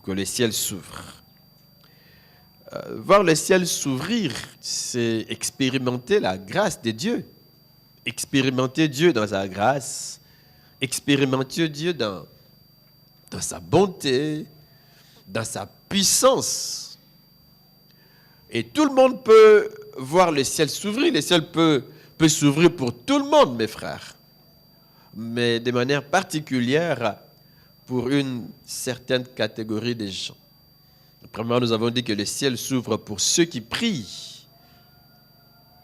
pour que le ciel s'ouvre. Voir le ciel s'ouvrir, c'est expérimenter la grâce de Dieu. Expérimenter Dieu dans sa grâce, expérimenter Dieu dans sa bonté, dans sa puissance. Et tout le monde peut voir le ciel s'ouvrir. Le ciel peut s'ouvrir pour tout le monde, mes frères. Mais de manière particulière pour une certaine catégorie de gens. Premièrement, nous avons dit que le ciel s'ouvre pour ceux qui prient.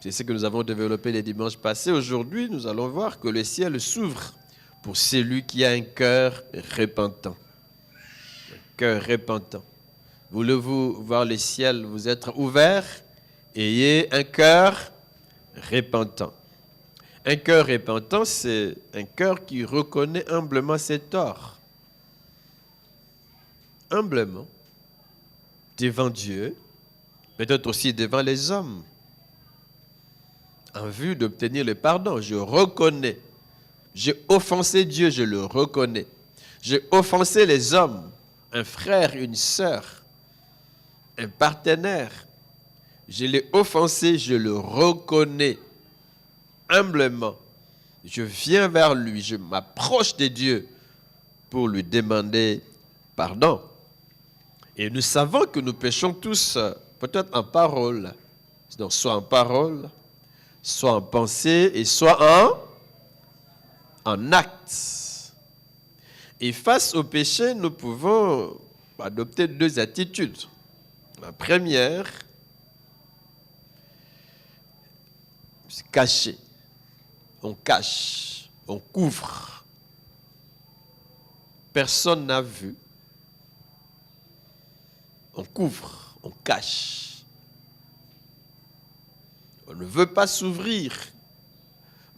C'est ce que nous avons développé les dimanches passés. Aujourd'hui, nous allons voir que le ciel s'ouvre pour celui qui a un cœur repentant. Un cœur repentant. Voulez-vous voir le ciel vous être ouvert? Ayez un cœur repentant. Un cœur repentant, c'est un cœur qui reconnaît humblement ses torts. Humblement. Devant Dieu, peut-être aussi devant les hommes, en vue d'obtenir le pardon. Je reconnais. J'ai offensé Dieu, je le reconnais. J'ai offensé les hommes, un frère, une sœur, un partenaire. Je l'ai offensé, je le reconnais. Humblement, je viens vers lui, je m'approche de Dieu pour lui demander pardon. Et nous savons que nous péchons tous, peut-être en parole, donc soit en parole, soit en pensée, et soit en acte. Et face au péché, nous pouvons adopter deux attitudes. La première, c'est cacher. On cache, on couvre. Personne n'a vu. On couvre, on cache. On ne veut pas s'ouvrir.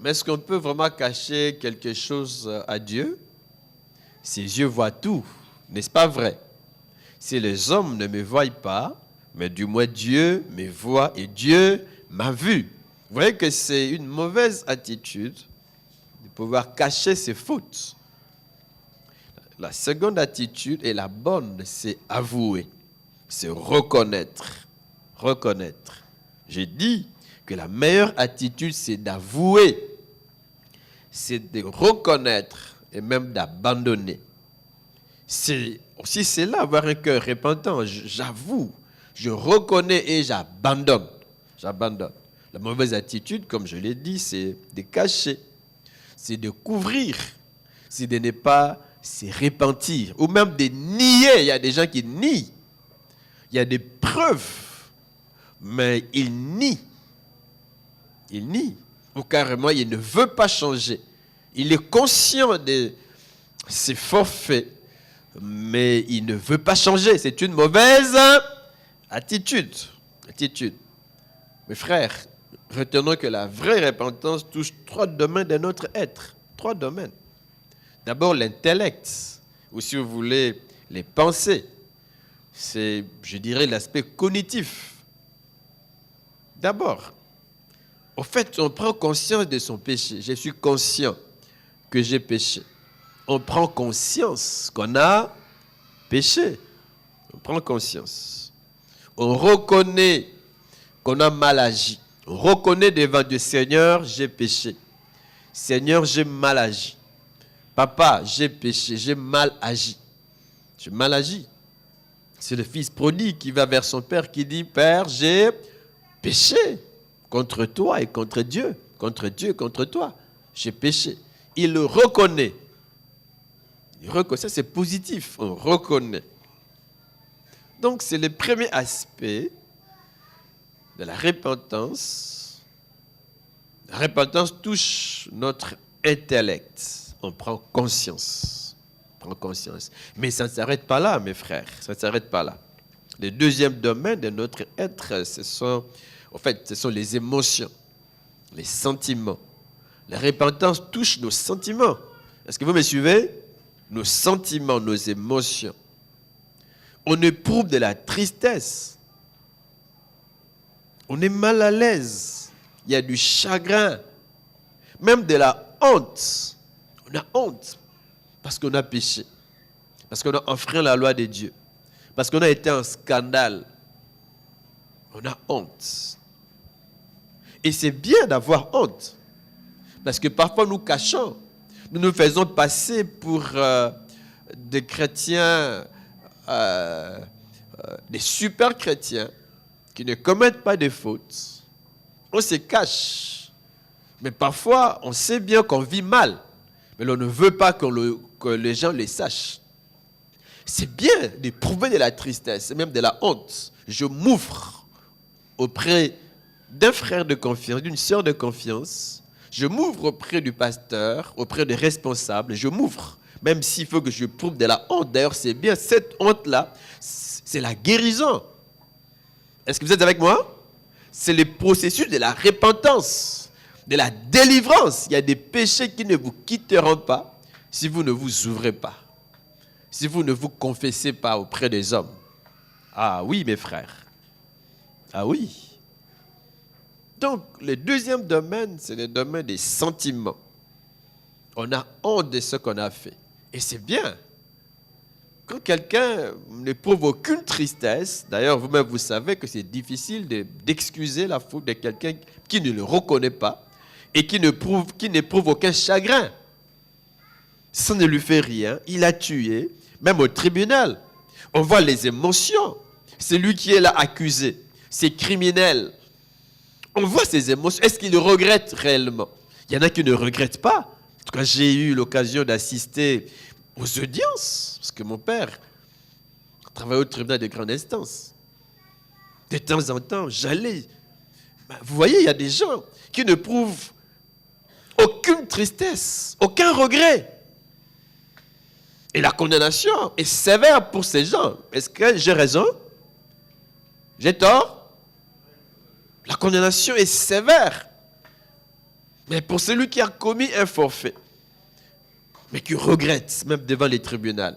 Mais est-ce qu'on peut vraiment cacher quelque chose à Dieu? Ses yeux voient tout, n'est-ce pas vrai? Si les hommes ne me voient pas, mais du moins Dieu me voit et Dieu m'a vu. Vous voyez que c'est une mauvaise attitude de pouvoir cacher ses fautes. La seconde attitude est la bonne, c'est avouer. C'est reconnaître. Reconnaître. J'ai dit que la meilleure attitude, c'est d'avouer. C'est de reconnaître et même d'abandonner. C'est aussi cela, avoir un cœur repentant. J'avoue, je reconnais et j'abandonne. J'abandonne. La mauvaise attitude, comme je l'ai dit, c'est de cacher. C'est de couvrir. C'est de ne pas se repentir. Ou même de nier. Il y a des gens qui nient. Il y a des preuves, mais il nie. Il nie. Ou carrément, il ne veut pas changer. Il est conscient de ses forfaits, mais il ne veut pas changer. C'est une mauvaise attitude. Mes frères, retenons que la vraie repentance touche 3 domaines de notre être. 3 domaines. D'abord, l'intellect, ou si vous voulez, les pensées. C'est, je dirais, l'aspect cognitif. D'abord, au fait, on prend conscience de son péché. Je suis conscient que j'ai péché. On prend conscience qu'on a péché. On prend conscience. On reconnaît qu'on a mal agi. On reconnaît devant Dieu, Seigneur, j'ai péché. Seigneur, j'ai mal agi. Papa, j'ai péché, j'ai mal agi. J'ai mal agi. C'est le fils prodigue qui va vers son père qui dit, Père, j'ai péché contre toi et contre Dieu. Contre Dieu et contre toi. J'ai péché. Il le reconnaît. Il reconnaît. Ça, c'est positif. On reconnaît. Donc, c'est le premier aspect de la repentance. La repentance touche notre intellect. On prend conscience. Mais ça ne s'arrête pas là, mes frères. Ça ne s'arrête pas là. Le deuxième domaine de notre être, ce sont les émotions, les sentiments. La repentance touche nos sentiments. Est-ce que vous me suivez? Nos sentiments, nos émotions. On éprouve de la tristesse. On est mal à l'aise. Il y a du chagrin. Même de la honte. On a honte parce qu'on a péché. Parce qu'on a enfreint la loi de Dieu. parce qu'on a été un scandale. On a honte. Et c'est bien d'avoir honte. Parce que parfois nous cachons. Nous nous faisons passer pour des chrétiens, des super chrétiens qui ne commettent pas de fautes. On se cache. Mais parfois, on sait bien qu'on vit mal. Mais on ne veut pas que les gens le sachent. C'est bien d'éprouver de la tristesse, même de la honte. Je m'ouvre auprès d'un frère de confiance, d'une sœur de confiance. Je m'ouvre auprès du pasteur, auprès des responsables. Je m'ouvre, même s'il faut que je prouve de la honte. D'ailleurs, c'est bien, cette honte-là, c'est la guérison. Est-ce que vous êtes avec moi? C'est le processus de la repentance, de la délivrance. Il y a des péchés qui ne vous quitteront pas si vous ne vous ouvrez pas, si vous ne vous confessez pas auprès des hommes. Ah oui, mes frères. Ah oui. Donc, le deuxième domaine, c'est le domaine des sentiments. On a honte de ce qu'on a fait. Et c'est bien. Quand quelqu'un n'éprouve aucune tristesse, d'ailleurs, vous-même, vous savez que c'est difficile d'excuser la faute de quelqu'un qui ne le reconnaît pas et qui n'éprouve aucun chagrin. Ça ne lui fait rien. Il a tué, même au tribunal. On voit les émotions. C'est lui qui est là accusé. C'est criminel. On voit ses émotions. Est-ce qu'il regrette réellement? Il y en a qui ne regrettent pas. En tout cas, j'ai eu l'occasion d'assister aux audiences, parce que mon père travaillait au tribunal de grande instance. De temps en temps, j'allais. Vous voyez, il y a des gens qui ne prouvent aucune tristesse, aucun regret. Et la condamnation est sévère pour ces gens. Est-ce que j'ai raison? J'ai tort? La condamnation est sévère. Mais pour celui qui a commis un forfait, mais qui regrette, même devant les tribunaux,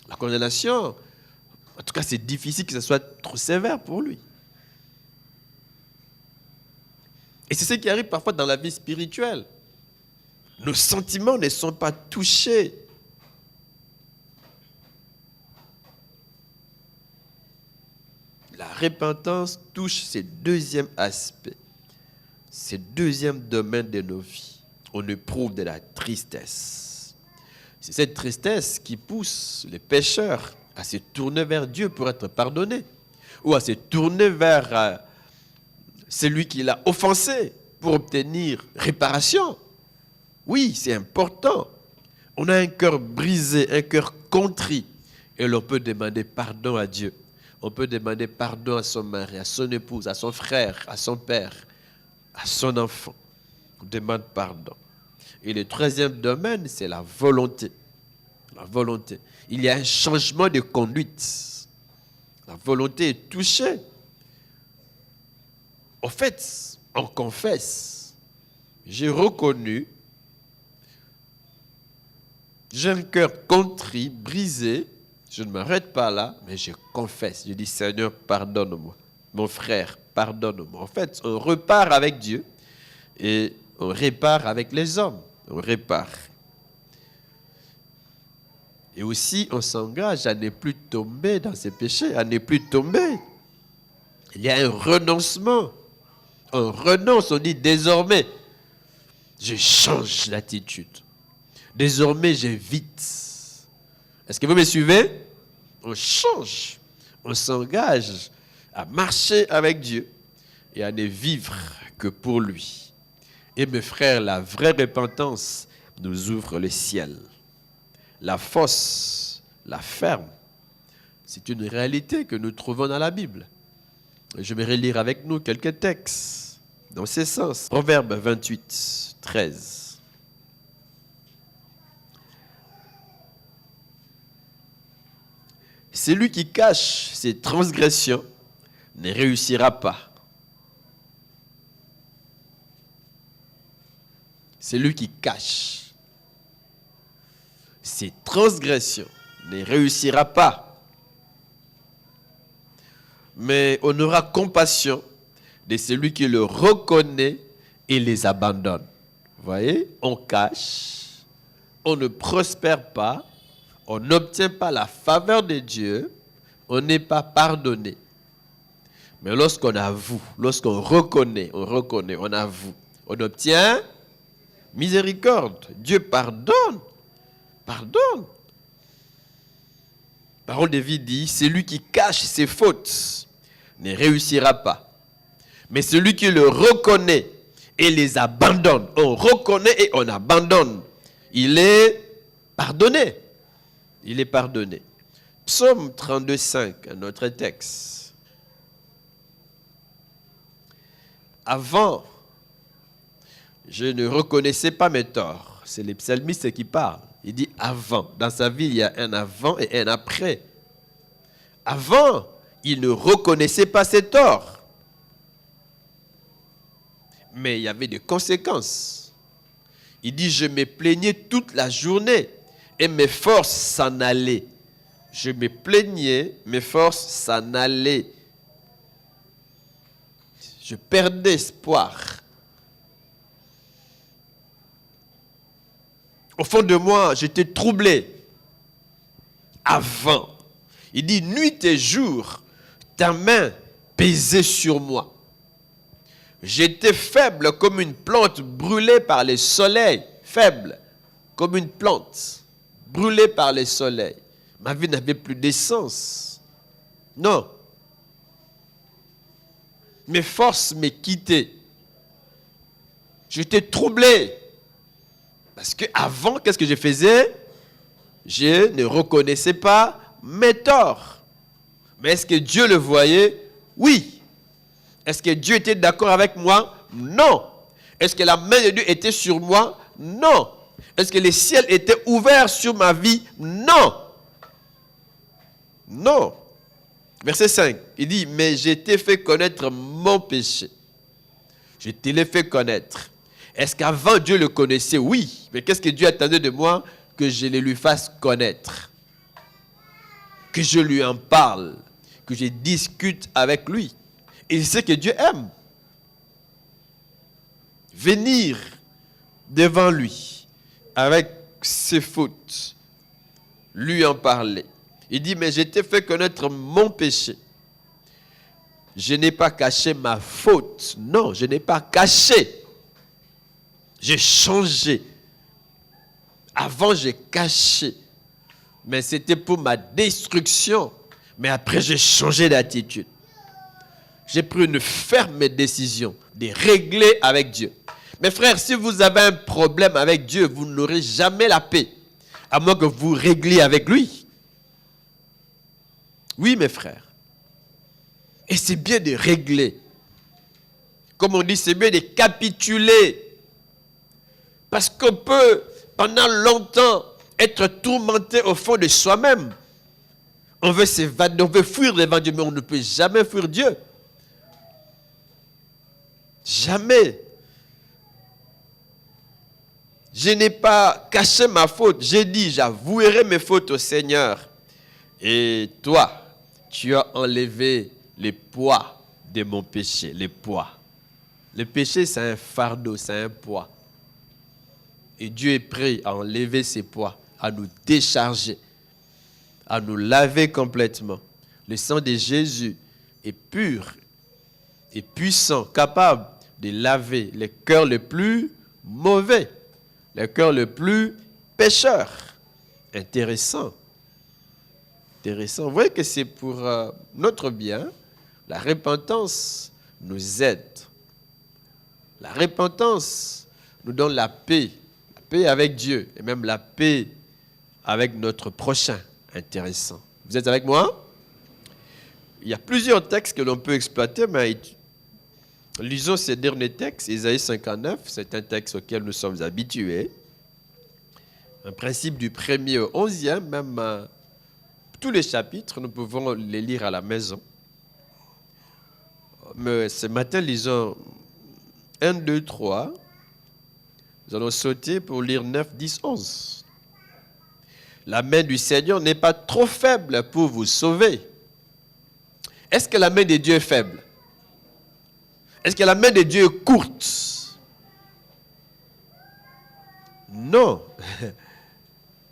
la condamnation, en tout cas, c'est difficile que ce soit trop sévère pour lui. Et c'est ce qui arrive parfois dans la vie spirituelle. Nos sentiments ne sont pas touchés. La repentance touche ce deuxième aspect, ce deuxième domaine de nos vies. On éprouve de la tristesse. C'est cette tristesse qui pousse les pécheurs à se tourner vers Dieu pour être pardonnés, ou à se tourner vers celui qui l'a offensé pour obtenir réparation. Oui, c'est important. On a un cœur brisé, un cœur contrit, et l'on peut demander pardon à Dieu. On peut demander pardon à son mari, à son épouse, à son frère, à son père, à son enfant. On demande pardon. Et le troisième domaine, c'est la volonté. La volonté. Il y a un changement de conduite. La volonté est touchée. En fait, on confesse. J'ai reconnu, j'ai un cœur contrit, brisé. Je ne m'arrête pas là, mais je confesse. Je dis, Seigneur, pardonne-moi. Mon frère, pardonne-moi. En fait, on repart avec Dieu et on répare avec les hommes. On répare. Et aussi, on s'engage à ne plus tomber dans ces péchés, à ne plus tomber. Il y a un renoncement. On renonce, on dit désormais, je change d'attitude. Désormais, j'évite. Est-ce que vous me suivez? On change, on s'engage à marcher avec Dieu et à ne vivre que pour lui. Et mes frères, la vraie repentance nous ouvre le ciel. La fosse, la ferme, c'est une réalité que nous trouvons dans la Bible. Je vais relire avec nous quelques textes dans ce sens. Proverbe 28, 13. Celui qui cache ses transgressions ne réussira pas. Celui qui cache ses transgressions ne réussira pas. Mais on aura compassion de celui qui le reconnaît et les abandonne. Vous voyez, on cache, on ne prospère pas, on n'obtient pas la faveur de Dieu on n'est pas pardonné. Mais lorsqu'on avoue, lorsqu'on reconnaît, on avoue, on obtient miséricorde. Dieu pardonne. Pardonne. La parole de vie dit, celui qui cache ses fautes ne réussira pas. Mais celui qui le reconnaît et les abandonne, on reconnaît et on abandonne, il est pardonné. Il est pardonné. Psaume 32,5, un autre texte. Avant, je ne reconnaissais pas mes torts. C'est les psalmistes qui parlent. Il dit avant. Dans sa vie, il y a un avant et un après. Avant, il ne reconnaissait pas ses torts. Mais il y avait des conséquences. Il dit, je me plaignais toute la journée et mes forces s'en allaient. Je me plaignais, mes forces s'en allaient. Je perdais espoir. Au fond de moi, j'étais troublé. Avant. Il dit, nuit et jour, ta main pesait sur moi. J'étais faible comme une plante brûlée par les soleils. Faible comme une plante brûlée par les soleils. Ma vie n'avait plus d'essence. Non. Mes forces me quittaient. J'étais troublé. Parce qu'avant, qu'est-ce que je faisais? Je ne reconnaissais pas mes torts. Mais est-ce que Dieu le voyait? Oui. Est-ce que Dieu était d'accord avec moi? Non. Est-ce que la main de Dieu était sur moi? Non. Est-ce que les ciels étaient ouverts sur ma vie? Non. Non. Verset 5, il dit, mais j'ai été fait connaître mon péché. Je te l'ai fait connaître. Est-ce qu'avant Dieu le connaissait? Oui. Mais qu'est-ce que Dieu attendait de moi? Que je le lui fasse connaître. Que je lui en parle. Que je discute avec lui. Et c'est ce que Dieu aime. Venir devant lui avec ses fautes. Lui en parler. Il dit, mais j'ai été fait connaître mon péché. Je n'ai pas caché ma faute. Non, je n'ai pas caché. J'ai changé. Avant, j'ai caché. Mais c'était pour ma destruction. Mais après, j'ai changé d'attitude. J'ai pris une ferme décision de régler avec Dieu. Mes frères, si vous avez un problème avec Dieu, vous n'aurez jamais la paix. À moins que vous régliez avec lui. Oui, mes frères. Et c'est bien de régler. Comme on dit, c'est bien de capituler. Parce qu'on peut, pendant longtemps, être tourmenté au fond de soi-même. On veut s'évader, on veut fuir devant Dieu, mais on ne peut jamais fuir Dieu. Jamais. Je n'ai pas caché ma faute. J'ai dit, j'avouerai mes fautes au Seigneur. Et toi, tu as enlevé les poids de mon péché, les poids. Le péché, c'est un fardeau, c'est un poids. Et Dieu est prêt à enlever ces poids, à nous décharger, à nous laver complètement. Le sang de Jésus est pur et puissant, capable de laver les cœurs les plus mauvais, les cœurs les plus pécheurs. Intéressant. Intéressant. Vous voyez que c'est pour notre bien. La repentance nous aide. La repentance nous donne la paix avec Dieu et même la paix avec notre prochain. Intéressant. Vous êtes avec moi? Il y a plusieurs textes que l'on peut exploiter, mais lisons ces derniers textes. Isaïe 59, c'est un texte auquel nous sommes habitués. Un principe du 1er au 11e, même tous les chapitres, nous pouvons les lire à la maison. Mais ce matin, lisons 1, 2, 3. Nous allons sauter pour lire 9, 10, 11. La main du Seigneur n'est pas trop faible pour vous sauver. Est-ce que la main de Dieu est faible? Est-ce que la main de Dieu est courte? Non.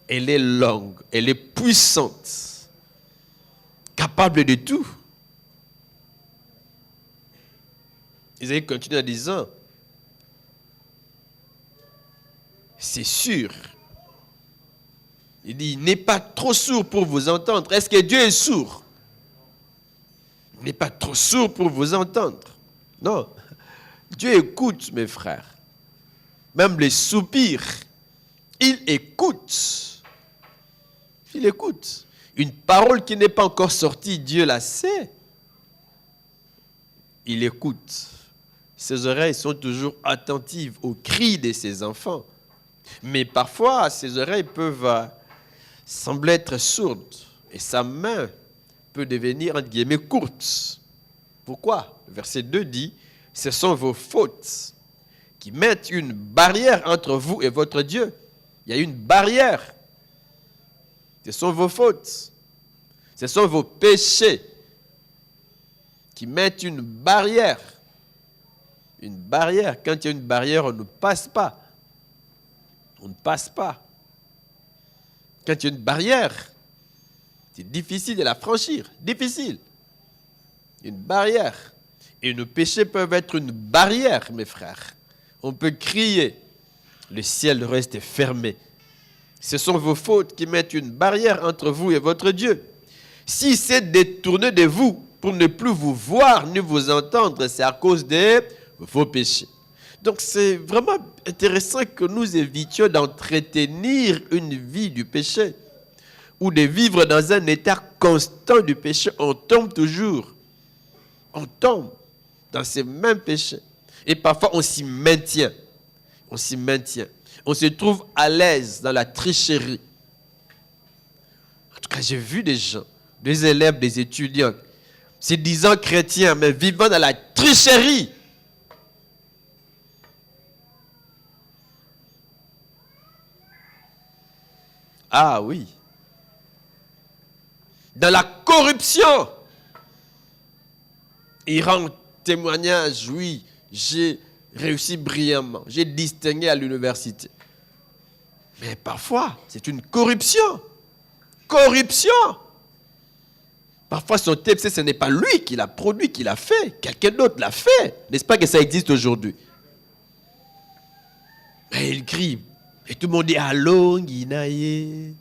Elle est longue, elle est puissante, capable de tout. Isaïe continue en disant, c'est sûr. Il dit, il n'est pas trop sourd pour vous entendre. Est-ce que Dieu est sourd? Il n'est pas trop sourd pour vous entendre. Non. Dieu écoute, mes frères. Même les soupirs, il écoute. Il écoute. Une parole qui n'est pas encore sortie, Dieu la sait. Il écoute. Ses oreilles sont toujours attentives aux cris de ses enfants. Mais parfois, ses oreilles peuvent sembler être sourdes. Et sa main peut devenir, entre guillemets, courte. Pourquoi? Le verset 2 dit, ce sont vos fautes qui mettent une barrière entre vous et votre Dieu. Il y a une barrière. Ce sont vos fautes. Ce sont vos péchés qui mettent une barrière. Une barrière. Quand il y a une barrière, on ne passe pas. On ne passe pas. Quand il y a une barrière, c'est difficile de la franchir. Difficile. Une barrière. Et nos péchés peuvent être une barrière, mes frères. On peut crier. Le ciel reste fermé. Ce sont vos fautes qui mettent une barrière entre vous et votre Dieu. Si c'est détourné de vous pour ne plus vous voir ni vous entendre, c'est à cause de vos péchés. Donc c'est vraiment intéressant que nous évitions d'entretenir une vie du péché ou de vivre dans un état constant du péché. On tombe toujours. On tombe dans ces mêmes péchés. Et parfois on s'y maintient. On s'y maintient. On se trouve à l'aise dans la tricherie. En tout cas, j'ai vu des gens, des élèves, des étudiants, se disant chrétiens, mais vivant dans la tricherie. Ah oui. Dans la corruption. Il rend témoignage, oui, j'ai réussi brillamment, j'ai distingué à l'université. Mais parfois, c'est une corruption. Corruption. Parfois, son TFC, ce n'est pas lui qui l'a produit, qui l'a fait. Quelqu'un d'autre l'a fait. N'est-ce pas que ça existe aujourd'hui? Et il crie. Et tout le monde dit, allô, Guinaye.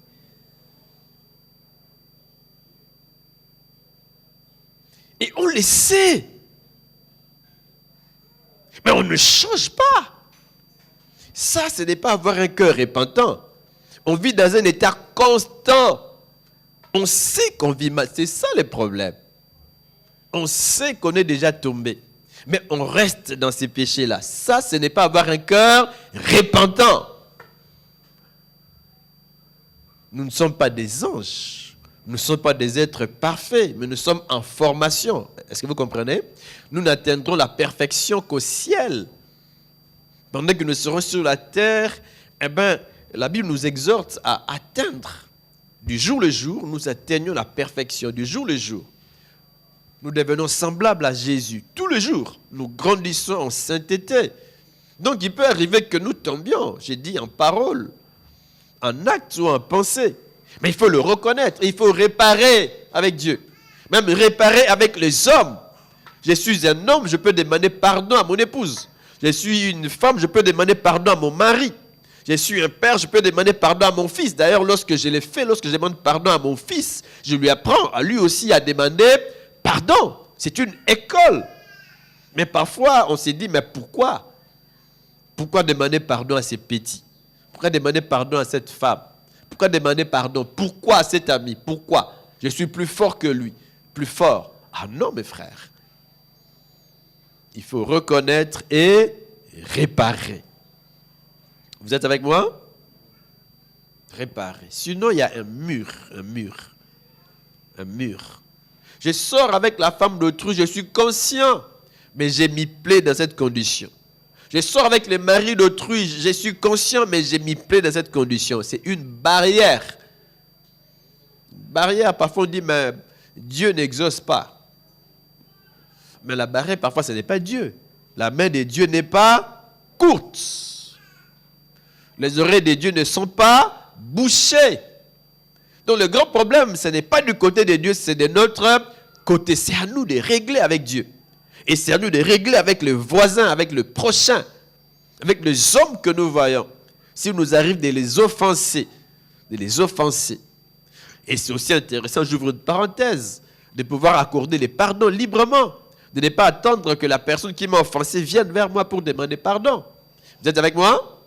Et on le sait. Mais on ne change pas. Ça, ce n'est pas avoir un cœur repentant. On vit dans un état constant. On sait qu'on vit mal. C'est ça le problème. On sait qu'on est déjà tombé. Mais on reste dans ces péchés-là. Ça, ce n'est pas avoir un cœur repentant. Nous ne sommes pas des anges. Nous ne sommes pas des êtres parfaits, mais nous sommes en formation. Est-ce que vous comprenez? Nous n'atteindrons la perfection qu'au ciel. Pendant que nous serons sur la terre, eh bien, la Bible nous exhorte à atteindre. Du jour le jour, nous atteignons la perfection. Du jour le jour, nous devenons semblables à Jésus. Tous les jours, nous grandissons en sainteté. Donc, il peut arriver que nous tombions, j'ai dit en parole, en acte ou en pensée. Mais il faut le reconnaître. Il faut réparer avec Dieu. Même réparer avec les hommes. Je suis un homme, je peux demander pardon à mon épouse. Je suis une femme, je peux demander pardon à mon mari. Je suis un père, je peux demander pardon à mon fils. D'ailleurs, lorsque je l'ai fait, lorsque je demande pardon à mon fils, je lui apprends à lui aussi à demander pardon. C'est une école. Mais parfois, on s'est dit, mais pourquoi? Pourquoi demander pardon à ces petits? Pourquoi demander pardon à cette femme? Pourquoi demander pardon? Pourquoi à cet ami? Pourquoi? Je suis plus fort que lui. Plus fort. Ah non, mes frères. Il faut reconnaître et réparer. Vous êtes avec moi? Réparer. Sinon, il y a un mur. Un mur. Un mur. Je sors avec la femme d'autrui, je suis conscient, mais j'ai mis plaie dans cette condition. Je sors avec le mari d'autrui, je suis conscient, mais j'ai mis plaie dans cette condition. C'est une barrière. Une barrière, parfois on dit, mais Dieu n'exauce pas. Mais la barrière, parfois, ce n'est pas Dieu. La main de Dieu n'est pas courte. Les oreilles de Dieu ne sont pas bouchées. Donc le grand problème, ce n'est pas du côté de Dieu, c'est de notre côté. C'est à nous de régler avec Dieu. Et c'est à nous de régler avec le voisin, avec le prochain, avec les hommes que nous voyons. S'il nous arrive de les offenser, de les offenser. Et c'est aussi intéressant, j'ouvre une parenthèse, de pouvoir accorder les pardons librement, de ne pas attendre que la personne qui m'a offensé vienne vers moi pour demander pardon. Vous êtes avec moi?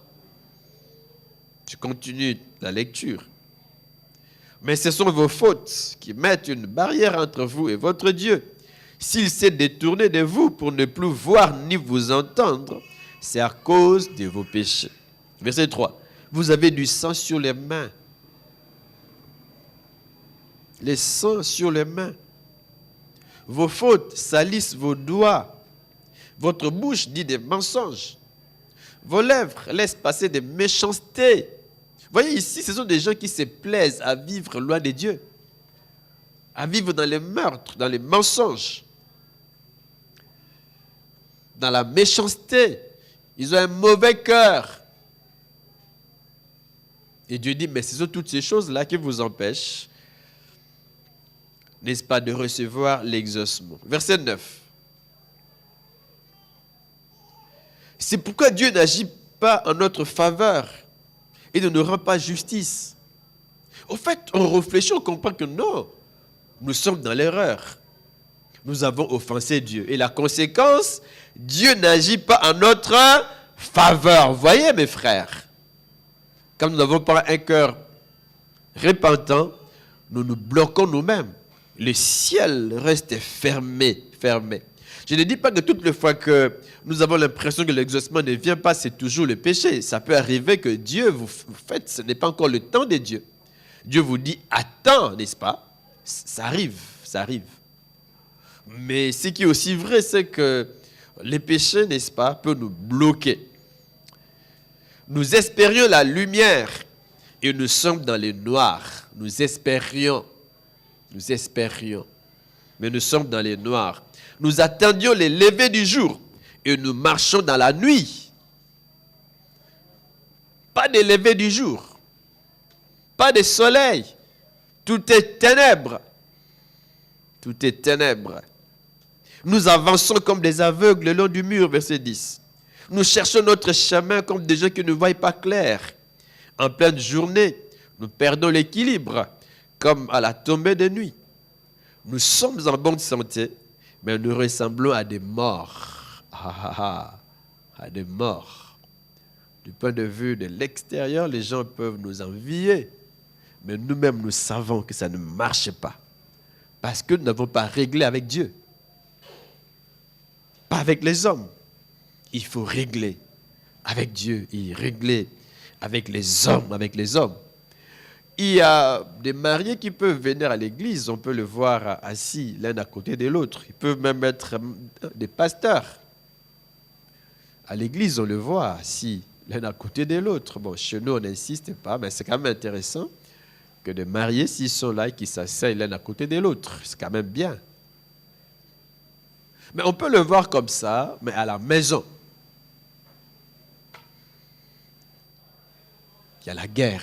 Je continue la lecture. Mais ce sont vos fautes qui mettent une barrière entre vous et votre Dieu. S'il s'est détourné de vous pour ne plus voir ni vous entendre, c'est à cause de vos péchés. Verset 3. Vous avez du sang sur les mains. Les sangs sur les mains. Vos fautes salissent vos doigts. Votre bouche dit des mensonges. Vos lèvres laissent passer des méchancetés. Voyez ici, ce sont des gens qui se plaisent à vivre loin de Dieu. À vivre dans les meurtres, dans les mensonges. Dans la méchanceté. Ils ont un mauvais cœur. Et Dieu dit, mais ce sont toutes ces choses-là qui vous empêchent, n'est-ce pas, de recevoir l'exaucement. Verset 9. C'est pourquoi Dieu n'agit pas en notre faveur et ne nous rend pas justice. Au fait, on réfléchit, on comprend que non, nous sommes dans l'erreur. Nous avons offensé Dieu. Et la conséquence, Dieu n'agit pas en notre faveur. Voyez, mes frères, comme nous n'avons pas un cœur repentant, nous nous bloquons nous-mêmes. Le ciel reste fermé. Je ne dis pas que toutes les fois que nous avons l'impression que l'exaucement ne vient pas, c'est toujours le péché. Ça peut arriver que Dieu, vous faites, ce n'est pas encore le temps de Dieu. Dieu vous dit, attends, n'est-ce pas? Ça arrive. Mais ce qui est aussi vrai, c'est que les péchés, n'est-ce pas, peuvent nous bloquer. Nous espérions la lumière et nous sommes dans le noir. Nous espérions, mais nous sommes dans les noirs. Nous attendions les levées du jour et nous marchons dans la nuit. Pas de lever du jour, pas de soleil. Tout est ténèbres. Tout est ténèbres. Nous avançons comme des aveugles le long du mur, verset 10. Nous cherchons notre chemin comme des gens qui ne voient pas clair. En pleine journée, nous perdons l'équilibre, comme à la tombée de nuit. Nous sommes en bonne santé, mais nous ressemblons à des morts. À des morts. Du point de vue de l'extérieur, les gens peuvent nous envier, mais nous-mêmes, nous savons que ça ne marche pas. Parce que nous n'avons pas réglé avec Dieu. Pas avec les hommes. Il faut régler avec Dieu et régler avec les hommes, Il y a des mariés qui peuvent venir à l'église, on peut le voir assis l'un à côté de l'autre. Ils peuvent même être des pasteurs. À l'église, on le voit assis l'un à côté de l'autre. Bon, chez nous, on n'insiste pas, mais c'est quand même intéressant que des mariés, s'ils sont là et qu'ils s'asseyent l'un à côté de l'autre, c'est quand même bien. Mais on peut le voir comme ça, mais à la maison. Il y a la guerre.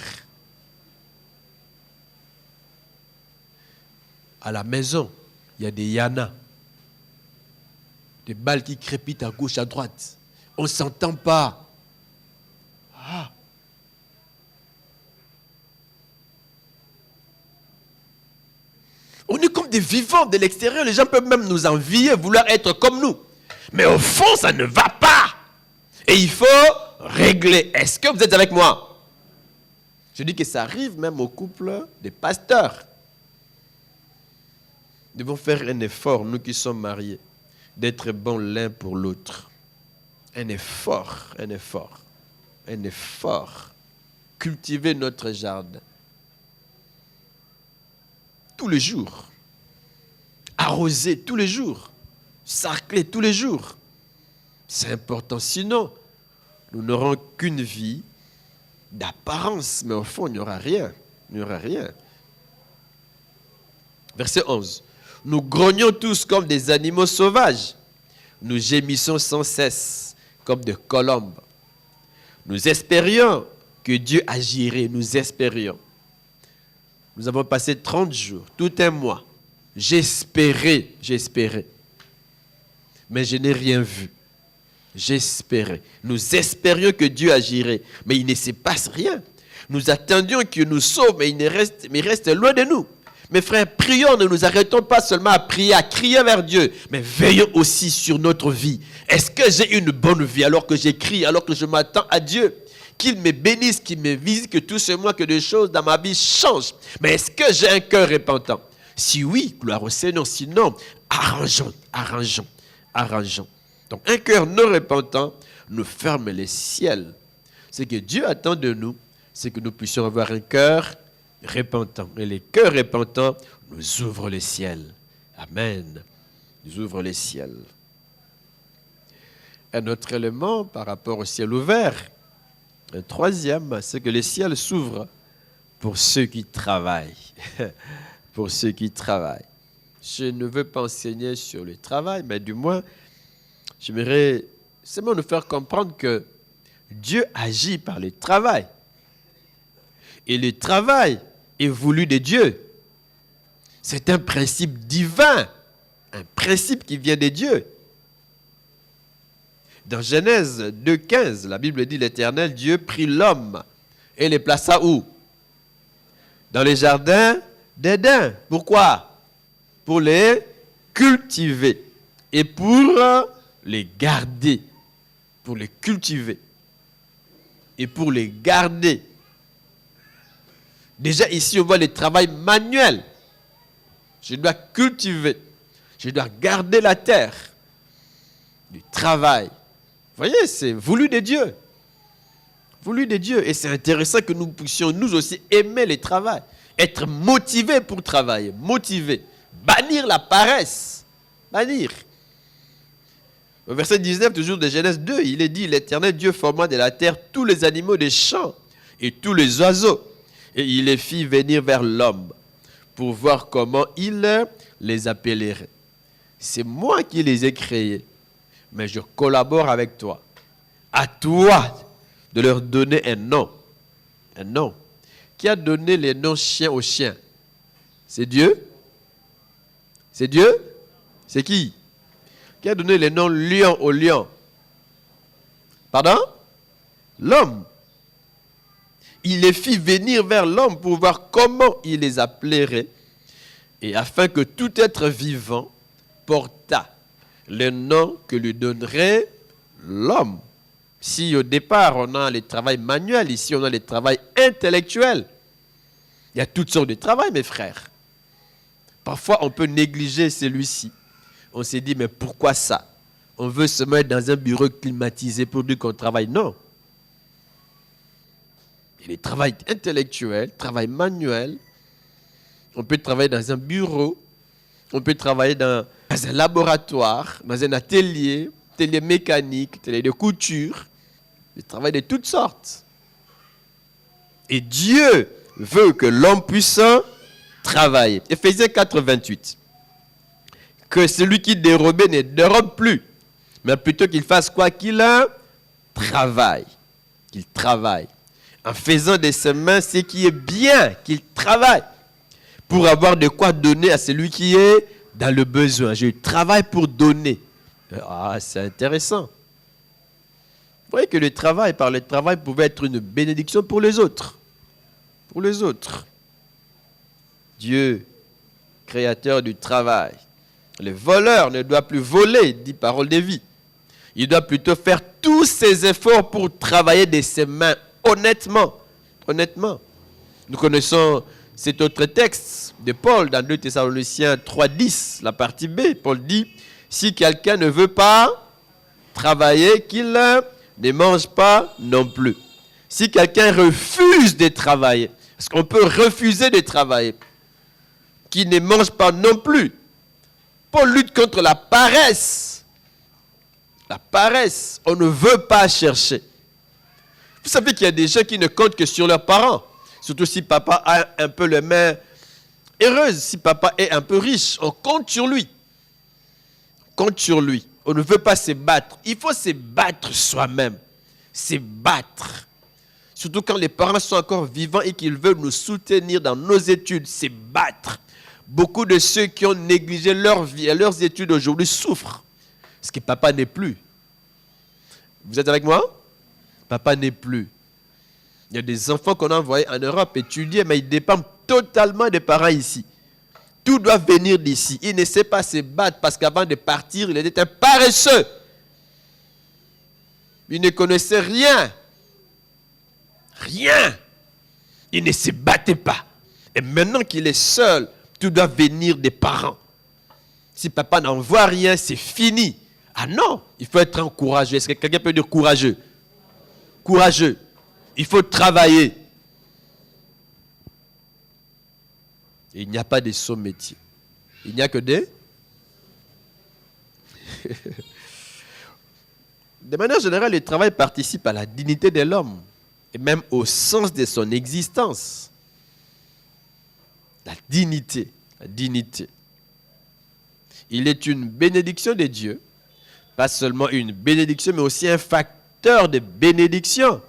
À la maison, il y a des yanas. Des balles qui crépitent à gauche, à droite. On ne s'entend pas. On est comme des vivants de l'extérieur. Les gens peuvent même nous envier, vouloir être comme nous. Mais au fond, ça ne va pas. Et il faut régler. Est-ce que vous êtes avec moi? Je dis que ça arrive même au couple des pasteurs. Nous devons faire un effort, nous qui sommes mariés, d'être bons l'un pour l'autre. Un effort. Cultiver notre jardin. Tous les jours. Arroser tous les jours. Sarcler tous les jours. C'est important. Sinon, nous n'aurons qu'une vie d'apparence, mais au fond, il n'y aura rien. Verset 11. Nous grognons tous comme des animaux sauvages. Nous gémissons sans cesse comme des colombes. Nous espérions que Dieu agirait. Nous espérions. Nous avons passé 30 jours, tout un mois. J'espérais. Mais je n'ai rien vu. J'espérais. Nous espérions que Dieu agirait, mais il ne se passe rien. Nous attendions qu'il nous sauve, mais il reste loin de nous. Mes frères, prions, ne nous arrêtons pas seulement à prier, à crier vers Dieu, mais veillons aussi sur notre vie. Est-ce que j'ai une bonne vie alors que j'écris, alors que je m'attends à Dieu? Qu'il me bénisse, qu'il me visite, que tout ce mois, que des choses dans ma vie changent. Mais est-ce que j'ai un cœur repentant? Si oui, gloire au Seigneur. Sinon, arrangeons. Donc, un cœur non repentant nous ferme les ciels. Ce que Dieu attend de nous, c'est que nous puissions avoir un cœur repentant. Et les cœurs repentants nous ouvrent les ciels. Amen. Nous ouvrent les ciels. Un autre élément par rapport au ciel ouvert, un troisième, c'est que les ciels s'ouvrent pour ceux qui travaillent. Pour ceux qui travaillent. Je ne veux pas enseigner sur le travail, mais du moins, j'aimerais seulement nous faire comprendre que Dieu agit par le travail. Et le travail est voulu de Dieu. C'est un principe divin, un principe qui vient de Dieu. Dans Genèse 2,15, la Bible dit l'Éternel Dieu prit l'homme et le plaça où? Dans les jardins d'Éden. Pourquoi? Pour les cultiver et pour les garder. Pour les cultiver et pour les garder. Déjà ici, on voit le travail manuel. Je dois cultiver. Je dois garder la terre. Du travail. Vous voyez, c'est voulu de Dieu. Voulu de Dieu. Et c'est intéressant que nous puissions nous aussi aimer le travail. Être motivés pour travailler. Motivés. Bannir la paresse. Bannir. Au verset 19, toujours de Genèse 2, il est dit, l'Éternel Dieu forma de la terre tous les animaux des champs et tous les oiseaux. Et il les fit venir vers l'homme pour voir comment il les appellerait. C'est moi qui les ai créés, mais je collabore avec toi. À toi de leur donner un nom. Un nom. Qui a donné les noms chiens aux chiens? C'est Dieu? C'est Dieu? C'est qui? Qui a donné les noms lion aux lions? Pardon? L'homme. Il les fit venir vers l'homme pour voir comment il les appellerait, et afin que tout être vivant portât le nom que lui donnerait l'homme. Si au départ on a le travail manuel, ici on a le travail intellectuel. Il y a toutes sortes de travail, mes frères. Parfois on peut négliger celui-ci. On s'est dit, mais pourquoi ça? On veut se mettre dans un bureau climatisé pour dire qu'on travaille. Non. Il y a le travail intellectuel, travail manuel. On peut travailler dans un bureau. On peut travailler dans un laboratoire, dans un atelier mécanique, atelier de couture. Le travail de toutes sortes. Et Dieu veut que l'homme puisse travailler. Éphésiens 4, 28. Que celui qui dérobait ne dérobe plus, mais plutôt qu'il fasse quoi? Qu'il travaille. Qu'il travaille. En faisant de ses mains ce qui est bien, qu'il travaille pour avoir de quoi donner à celui qui est dans le besoin. Je travaille pour donner. Ah, c'est intéressant. Vous voyez que le travail, par le travail, pouvait être une bénédiction pour les autres. Pour les autres. Dieu, créateur du travail. Le voleur ne doit plus voler, dit Parole de vie. Il doit plutôt faire tous ses efforts pour travailler de ses mains honnêtement. Honnêtement. Nous connaissons cet autre texte de Paul dans 2 Thessaloniciens 3,10, la partie B. Paul dit, si quelqu'un ne veut pas travailler, qu'il ne mange pas non plus. Si quelqu'un refuse de travailler, parce qu'on peut refuser de travailler, qu'il ne mange pas non plus. Paul lutte contre la paresse. La paresse, on ne veut pas chercher. Vous savez qu'il y a des gens qui ne comptent que sur leurs parents. Surtout si papa a un peu les mains heureuses, si papa est un peu riche, on compte sur lui. On compte sur lui. On ne veut pas se battre. Il faut se battre soi-même. Se battre. Surtout quand les parents sont encore vivants et qu'ils veulent nous soutenir dans nos études, c'est battre. Beaucoup de ceux qui ont négligé leur vie et leurs études aujourd'hui souffrent. Parce que papa n'est plus. Vous êtes avec moi? Papa n'est plus. Il y a des enfants qu'on a envoyés en Europe étudier, mais ils dépendent totalement des parents ici. Tout doit venir d'ici. Il ne sait pas se battre parce qu'avant de partir, il était un paresseux. Il ne connaissait rien. Rien. Il ne se battait pas. Et maintenant qu'il est seul, tout doit venir des parents. Si papa n'envoie rien, c'est fini. Ah non, il faut être courageux. Est-ce que quelqu'un peut dire courageux? Courageux. Il faut travailler. Il n'y a pas de sot métier. Il n'y a que des... De manière générale, le travail participe à la dignité de l'homme et même au sens de son existence. La dignité, la dignité. Il est une bénédiction de Dieu, pas seulement une bénédiction, mais aussi un facteur de bénédiction.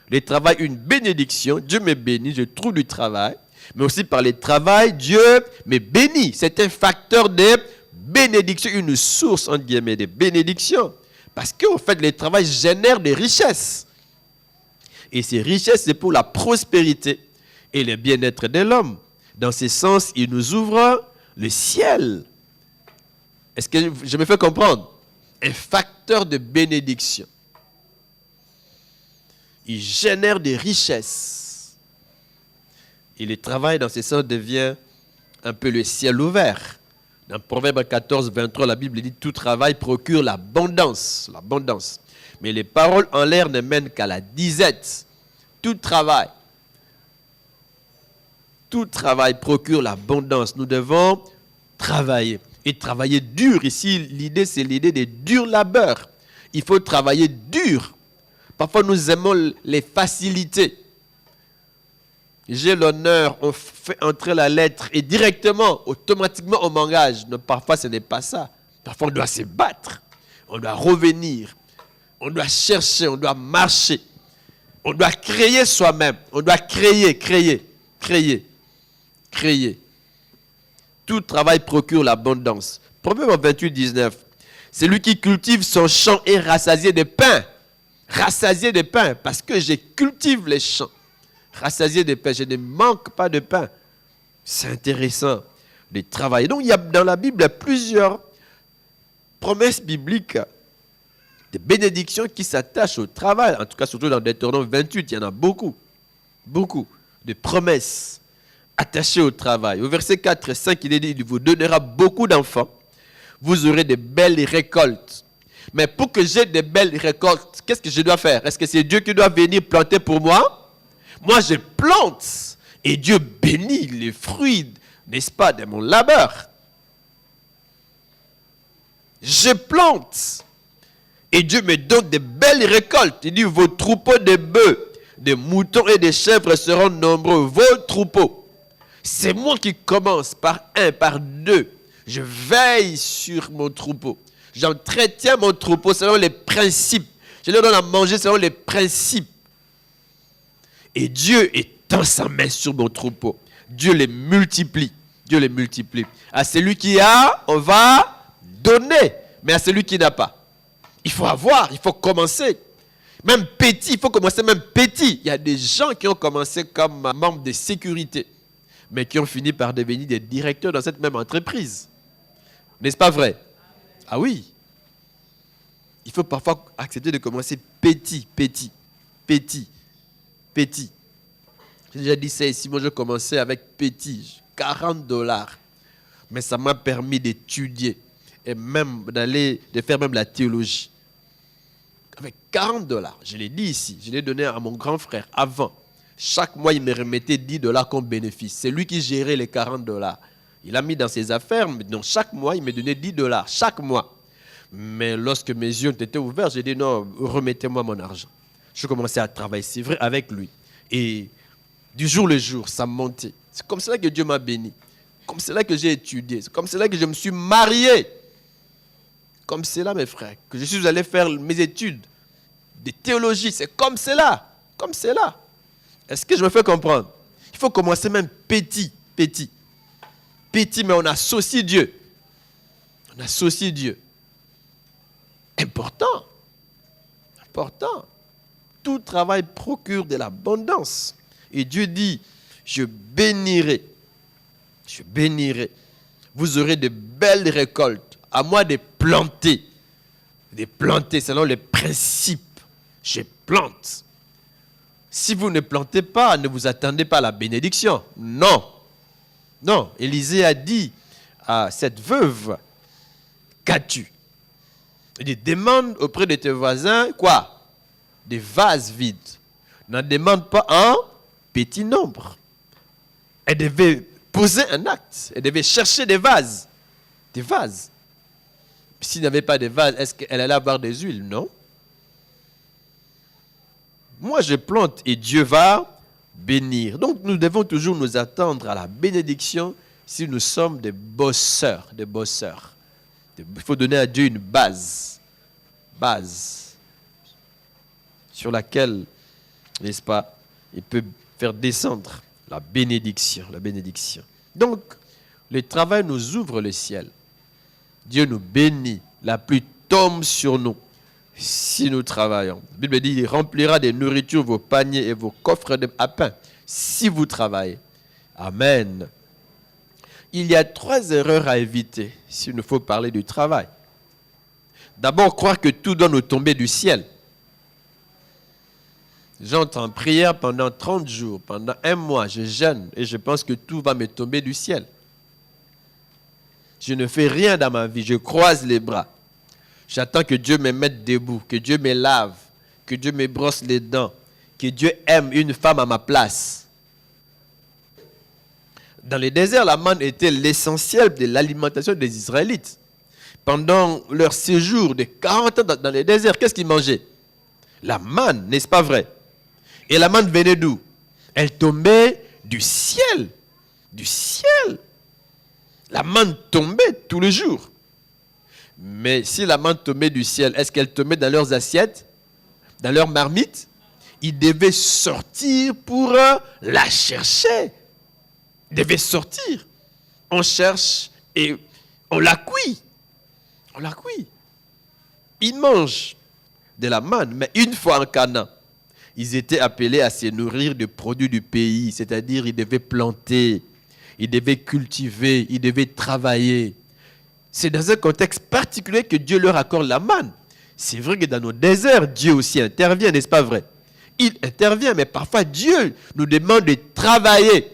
Le travail, une bénédiction, Dieu me bénit, je trouve du travail, mais aussi par le travail, Dieu me bénit. C'est un facteur de bénédiction, une source, entre guillemets, de bénédiction. Parce qu'en fait, le travail génère des richesses. Et ces richesses, c'est pour la prospérité et le bien-être de l'homme. Dans ce sens, il nous ouvre le ciel. Est-ce que je me fais comprendre? Un facteur de bénédiction. Il génère des richesses. Et le travail, dans ce sens, devient un peu le ciel ouvert. Dans Proverbe 14, 23, la Bible dit « Tout travail procure l'abondance. » L'abondance. Mais les paroles en l'air ne mènent qu'à la disette. Tout travail procure l'abondance. Nous devons travailler. Et travailler dur. Ici, l'idée, c'est l'idée de dur labeur. Il faut travailler dur. Parfois, nous aimons les facilités. J'ai l'honneur, on fait entrer la lettre et directement, automatiquement, on m'engage. Non, parfois, ce n'est pas ça. Parfois, on doit se battre. On doit revenir. On doit chercher, on doit marcher. On doit créer soi-même. On doit créer. Tout travail procure l'abondance. Proverbe 28, 19. Celui qui cultive son champ est rassasié de pain. Rassasié de pain, parce que je cultive les champs. Rassasié de pain, je ne manque pas de pain. C'est intéressant de travailler. Donc, il y a dans la Bible plusieurs promesses bibliques de bénédictions qui s'attachent au travail. En tout cas, surtout dans Deutéronome 28, il y en a beaucoup. Beaucoup de promesses attachées au travail. Au verset 4 et 5, il est dit, il vous donnera beaucoup d'enfants. Vous aurez de belles récoltes. Mais pour que j'ai de belles récoltes, qu'est-ce que je dois faire? Est-ce que c'est Dieu qui doit venir planter pour moi? Moi, je plante et Dieu bénit les fruits, n'est-ce pas, de mon labeur. Je plante et Dieu me donne de belles récoltes. Il dit, vos troupeaux de bœufs, de moutons et de chèvres seront nombreux. Vos troupeaux. C'est moi qui commence par un, par deux. Je veille sur mon troupeau. J'entretiens mon troupeau selon les principes. Je leur donne à manger selon les principes. Et Dieu étend sa main sur mon troupeau. Dieu les multiplie. Dieu les multiplie. À celui qui a, on va donner. Mais à celui qui n'a pas, il faut avoir, il faut commencer. Même petit, il faut commencer même petit. Il y a des gens qui ont commencé comme membres de sécurité, mais qui ont fini par devenir des directeurs dans cette même entreprise. N'est-ce pas vrai? Ah oui. Il faut parfois accepter de commencer petit. J'ai déjà dit ça ici, moi je commençais avec petit, $40. Mais ça m'a permis d'étudier et même de faire même la théologie. Avec $40, je l'ai dit ici, je l'ai donné à mon grand frère avant. Chaque mois, il me remettait $10 comme bénéfice. C'est lui qui gérait les $40. Il a mis dans ses affaires, donc chaque mois, il me donnait $10, chaque mois. Mais lorsque mes yeux ont été ouverts, j'ai dit non, remettez-moi mon argent. Je commençais à travailler, c'est vrai, avec lui. Et du jour le jour, ça montait. C'est comme cela que Dieu m'a béni. Comme cela que j'ai étudié. C'est comme cela que je me suis marié. Comme cela, mes frères, que je suis allé faire mes études de théologie. C'est comme cela. Comme cela. Est-ce que je me fais comprendre? Il faut commencer même petit, petit. Petit, mais on associe Dieu. On associe Dieu. Important. Important. Tout travail procure de l'abondance. Et Dieu dit, je bénirai. Je bénirai. Vous aurez de belles récoltes. À moi de planter. De planter selon les principes. Je plante. Si vous ne plantez pas, ne vous attendez pas à la bénédiction. Non. Non. Élisée a dit à cette veuve, qu'as-tu? Il dit, demande auprès de tes voisins, quoi? Des vases vides. N'en demande pas un petit nombre. Elle devait poser un acte. Elle devait chercher des vases. Des vases. S'il n'y avait pas de vases, est-ce qu'elle allait avoir des huiles? Non. Moi, je plante et Dieu va bénir. Donc, nous devons toujours nous attendre à la bénédiction si nous sommes des bosseurs. Des bosseurs. Il faut donner à Dieu une base. Base. Sur laquelle, n'est-ce pas, il peut faire descendre la bénédiction. La bénédiction. Donc, le travail nous ouvre le ciel. Dieu nous bénit. La pluie tombe sur nous si nous travaillons. La Bible dit, il remplira de nourriture vos paniers et vos coffres à pain si vous travaillez. Amen. Il y a 3 erreurs à éviter s'il nous faut parler du travail. D'abord, croire que tout doit nous tomber du ciel. J'entre en prière pendant 30 jours, pendant 1 mois, je jeûne et je pense que tout va me tomber du ciel. Je ne fais rien dans ma vie, je croise les bras. J'attends que Dieu me mette debout, que Dieu me lave, que Dieu me brosse les dents, que Dieu aime une femme à ma place. Dans le désert, la manne était l'essentiel de l'alimentation des Israélites. Pendant leur séjour de 40 ans dans le désert, qu'est-ce qu'ils mangeaient? La manne, n'est-ce pas vrai? Et la manne venait d'où? Elle tombait du ciel. Du ciel. La manne tombait tous les jours. Mais si la manne tombait du ciel, est-ce qu'elle tombait dans leurs assiettes? Dans leurs marmites? Ils devaient sortir pour la chercher. Ils devaient sortir. On cherche et on la cuit. On la cuit. Ils mangent de la manne, mais une fois en Canaan, ils étaient appelés à se nourrir des produits du pays, c'est-à-dire ils devaient planter, ils devaient cultiver, ils devaient travailler. C'est dans un contexte particulier que Dieu leur accorde la manne. C'est vrai que dans nos déserts, Dieu aussi intervient, n'est-ce pas vrai? Il intervient, mais parfois Dieu nous demande de travailler,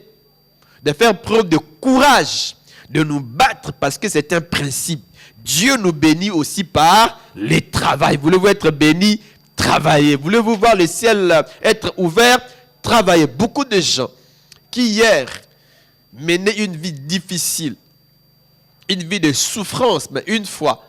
de faire preuve de courage, de nous battre parce que c'est un principe. Dieu nous bénit aussi par le travail. Voulez-vous être béni? Travaillez. Voulez-vous voir le ciel être ouvert? Travaillez. Beaucoup de gens qui hier menaient une vie difficile, une vie de souffrance, mais une fois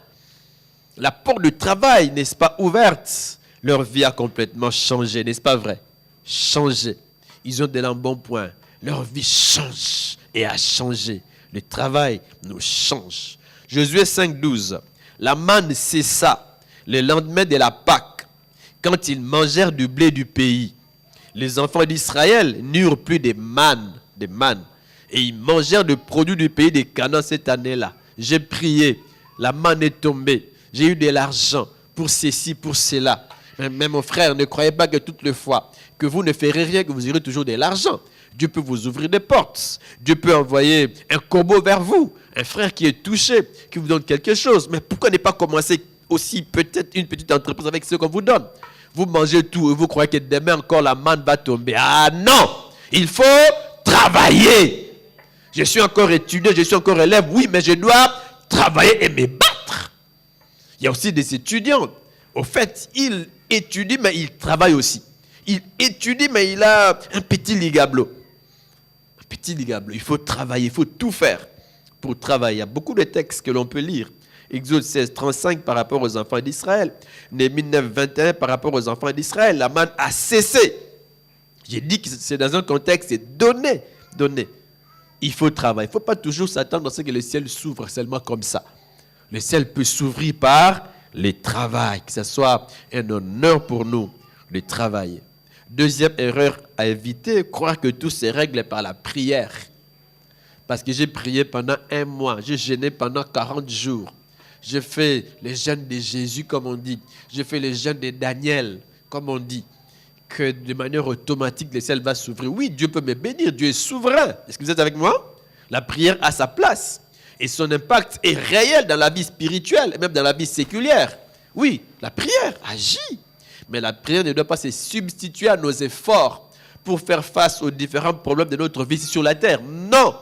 la porte du travail, n'est-ce pas, ouverte, leur vie a complètement changé, n'est-ce pas vrai? Changé. Ils ont de l'embonpoint. Leur vie change et a changé. Le travail nous change. Josué 5,12. La manne cessa le lendemain de la Pâque, quand ils mangèrent du blé du pays. Les enfants d'Israël n'eurent plus de manne, et ils mangèrent des produits du pays de Canaan cette année-là. J'ai prié, la manne est tombée. J'ai eu de l'argent pour ceci, pour cela. Mais mon frère, ne croyez pas que toutes les fois que vous ne ferez rien, que vous aurez toujours de l'argent. Dieu peut vous ouvrir des portes. Dieu peut envoyer un corbeau vers vous. Un frère qui est touché, qui vous donne quelque chose. Mais pourquoi ne pas commencer aussi peut-être une petite entreprise avec ce qu'on vous donne? Vous mangez tout et vous croyez que demain encore la manne va tomber. Ah non! Il faut travailler. Je suis encore étudiant, je suis encore élève. Oui, mais je dois travailler et me battre. Il y a aussi des étudiants. Au fait, ils étudient, mais ils travaillent aussi. Il étudie, mais il a un petit ligablo. Un petit ligablo. Il faut travailler, il faut tout faire pour travailler. Il y a beaucoup de textes que l'on peut lire. Exode 16, 35 par rapport aux enfants d'Israël. Néhémie 9, 21 par rapport aux enfants d'Israël. La manne a cessé. J'ai dit que c'est dans un contexte donné. Il faut travailler. Il ne faut pas toujours s'attendre à ce que le ciel s'ouvre seulement comme ça. Le ciel peut s'ouvrir par le travail, que ce soit un honneur pour nous de travailler. Deuxième erreur à éviter, croire que tout se règle par la prière. Parce que j'ai prié pendant 1 mois, j'ai jeûné pendant 40 jours. J'ai fait les jeûnes de Jésus, comme on dit. J'ai fait les jeûnes de Daniel, comme on dit. Que de manière automatique, le ciel va s'ouvrir. Oui, Dieu peut me bénir, Dieu est souverain. Est-ce que vous êtes avec moi? La prière a sa place. Et son impact est réel dans la vie spirituelle, et même dans la vie séculière. Oui, la prière agit. Mais la prière ne doit pas se substituer à nos efforts pour faire face aux différents problèmes de notre vie sur la terre. Non,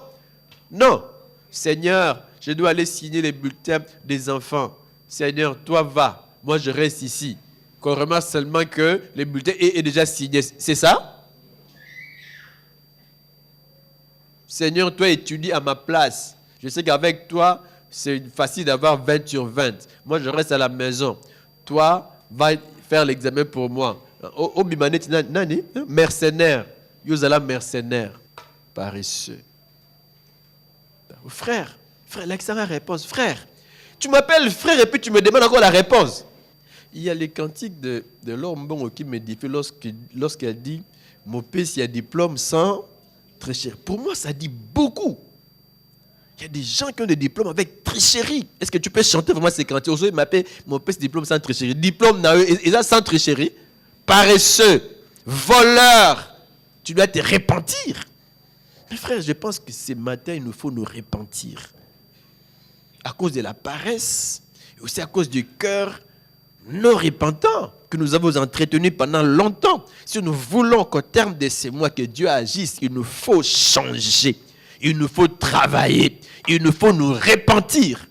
non. Seigneur, je dois aller signer les bulletins des enfants. Seigneur, toi va, moi je reste ici. Qu'on remarque seulement que le bulletin est déjà signé. C'est ça? Seigneur, toi étudie à ma place. Je sais qu'avec toi, c'est facile d'avoir 20 sur 20. Moi, je reste à la maison. Toi, va faire l'examen pour moi. Au bimanet, nani? Mercenaire. Yozala mercenaire. Paresseux. Frère, là, c'est la réponse. Frère, tu m'appelles frère et puis tu me demandes encore la réponse. Il y a les cantiques de l'homme qui m'édifie lorsqu'elle dit « Mon père, s'il y a diplôme sans tricherie ». Pour moi, ça dit beaucoup. Il y a des gens qui ont des diplômes avec tricherie. Est-ce que tu peux chanter vraiment ces cantiques? Aujourd'hui, il m'appelle « Mon père, diplôme sans tricherie ». Diplôme, et ça sans tricherie. Paresseux, voleur, tu dois te repentir. Mais frère, je pense que ce matin, il nous faut nous repentir. À cause de la paresse, et aussi à cause du cœur non repentant que nous avons entretenu pendant longtemps. Si nous voulons qu'au terme de ces mois que Dieu agisse, il nous faut changer, il nous faut travailler, il nous faut nous repentir.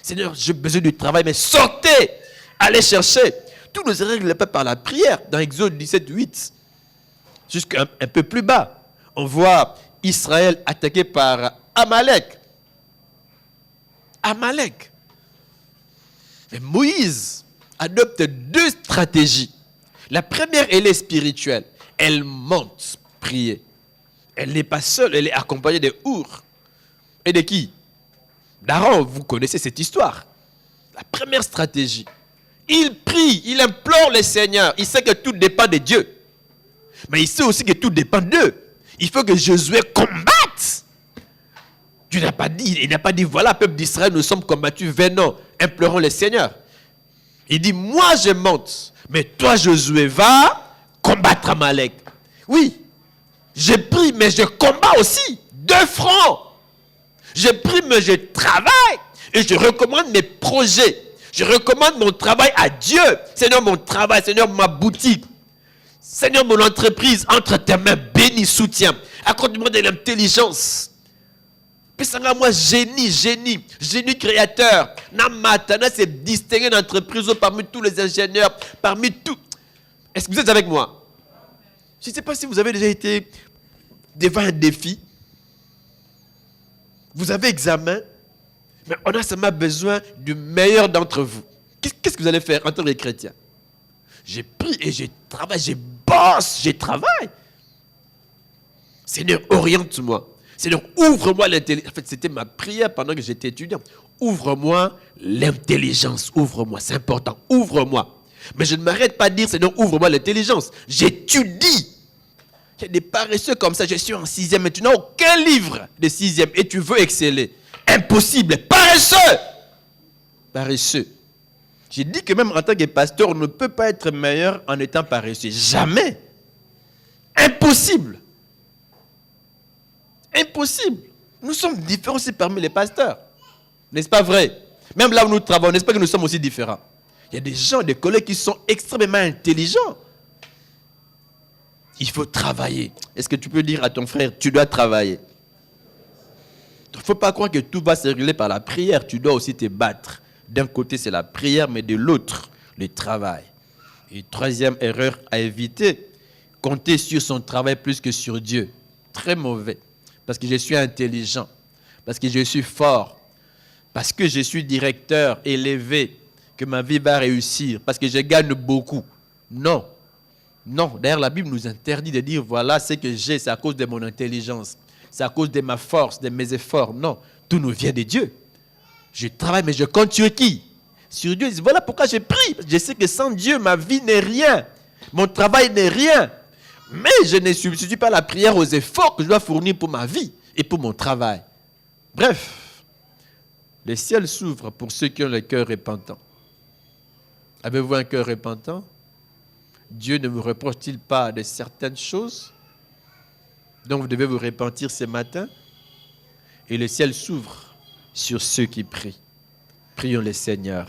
Seigneur, j'ai besoin du travail, mais sortez, allez chercher. Tout ne se règle pas par la prière. Dans Exode 17, 8, jusqu'un peu plus bas, on voit Israël attaqué par Amalek. Amalek. Et Moïse adopte 2 stratégies. La première, elle est spirituelle. Elle monte prier. Elle n'est pas seule, elle est accompagnée de Our. Et de qui? D'Aaron, vous connaissez cette histoire. La première stratégie. Il prie, il implore le Seigneur. Il sait que tout dépend de Dieu. Mais il sait aussi que tout dépend d'eux. Il faut que Josué combatte. Dieu n'a pas dit, il n'a pas dit, voilà, peuple d'Israël, nous sommes combattus, venons, implorons le Seigneur. Il dit, moi je monte, mais toi Josué, va combattre Amalek. Oui, je prie, mais je combats aussi, 2 fronts. Je prie, mais je travaille, et je recommande mes projets. Je recommande mon travail à Dieu. Seigneur, mon travail, Seigneur, ma boutique. Seigneur, mon entreprise, entre tes mains, bénis, soutiens. Accorde-moi de l'intelligence. Pesanga moi génie créateur. Namatana c'est distinguer une entreprise parmi tous les ingénieurs, parmi tout. Est-ce que vous êtes avec moi? Je ne sais pas si vous avez déjà été devant un défi. Vous avez examen, mais on a seulement besoin du meilleur d'entre vous. Qu'est-ce que vous allez faire en tant que chrétien? J'ai pris et je travaille, je bosse, je travaille. Seigneur, oriente-moi. Seigneur, ouvre-moi l'intelligence. En fait, c'était ma prière pendant que j'étais étudiant. Ouvre-moi l'intelligence. Ouvre-moi, c'est important. Ouvre-moi. Mais je ne m'arrête pas de dire, Seigneur, ouvre-moi l'intelligence. J'étudie. Il y a des paresseux comme ça. Je suis en 6e, mais tu n'as aucun livre de 6e et tu veux exceller. Impossible. Paresseux. Paresseux. J'ai dit que même en tant que pasteur, on ne peut pas être meilleur en étant paresseux. Jamais. Impossible. Impossible. Nous sommes différents aussi parmi les pasteurs. N'est-ce pas vrai? Même là où nous travaillons, n'est-ce pas que nous sommes aussi différents? Il y a des gens, des collègues qui sont extrêmement intelligents. Il faut travailler. Est-ce que tu peux dire à ton frère, tu dois travailler? Il ne faut pas croire que tout va se régler par la prière. Tu dois aussi te battre. D'un côté, c'est la prière, mais de l'autre, le travail. Et 3e erreur à éviter, compter sur son travail plus que sur Dieu. Très mauvais. Parce que je suis intelligent, parce que je suis fort, parce que je suis directeur, élevé, que ma vie va réussir, parce que je gagne beaucoup. Non. Non. D'ailleurs, la Bible nous interdit de dire, voilà ce que j'ai, c'est à cause de mon intelligence, c'est à cause de ma force, de mes efforts. Non. Tout nous vient de Dieu. Je travaille, mais je compte sur qui? Sur Dieu. Voilà pourquoi je prie. Je sais que sans Dieu, ma vie n'est rien. Mon travail n'est rien. Mais je ne substitue pas la prière aux efforts que je dois fournir pour ma vie et pour mon travail. Bref, le ciel s'ouvre pour ceux qui ont le cœur repentant. Avez-vous un cœur repentant? Dieu ne vous reproche-t-il pas de certaines choses? Donc vous devez vous repentir ce matin. Et le ciel s'ouvre sur ceux qui prient. Prions le Seigneur.